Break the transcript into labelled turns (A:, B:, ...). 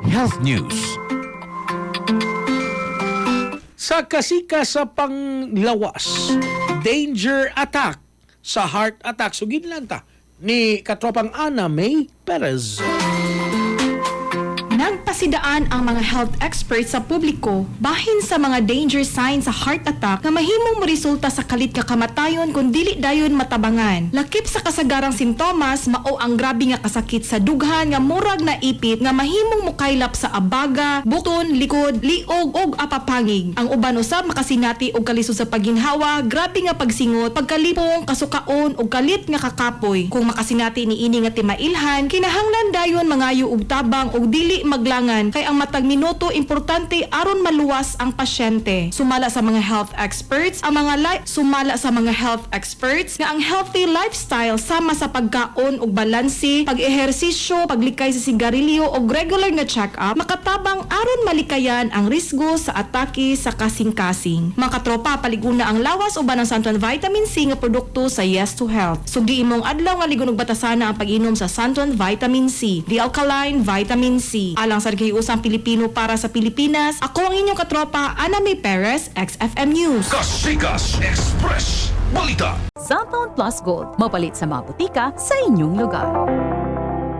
A: Health News.
B: Sa kasika sa panglawas, danger attack sa heart attack. Sugid lang ta ni katropang Ana May Perez.
C: Nagpasidaan ang mga health experts sa publiko bahin sa mga danger signs sa heart attack nga mahimong resulta sa kalit kakamatayon kung dili dayon matabangan. Lakip sa kasagarang sintomas mao ang grabe nga kasakit sa dughan nga murag na ipit nga mahimong mukaylap sa abaga, buton, likod, liog ug apapangig. Ang uban usab makasinati og kalisod sa pagginhawa, grabe nga pagsingot, pagkalipong, kasukaon ug kalit nga kakapoy. Kung makasinati niini nga timailhan, kinahanglan dayon mangayo og tabang ug dili maglangan kay ang matag minuto importante aron maluwas ang pasyente. Sumala sa mga health experts nga ang healthy lifestyle sama sa pagkaon ug balanse, pag-ehersisyo, paglikay sa sigarilyo ug regular nga check-up makatabang aron malikayan ang risgo sa atake sa kasing-kasing. Mga katropa, paliguna ang lawas uban ang Santon Vitamin C nga produkto sa Yes to Health. Sugdi imong adlaw nga ligon ug batasana ang pag-inom sa Santon Vitamin C, the alkaline vitamin C. Alang sa usang Pilipino para sa Pilipinas, ako ang inyong katropa, Ana May Perez, XFM News.
A: Kasikas Express Balita.
D: Santon Plus Gold, mapalit sa mga butika sa inyong lugar.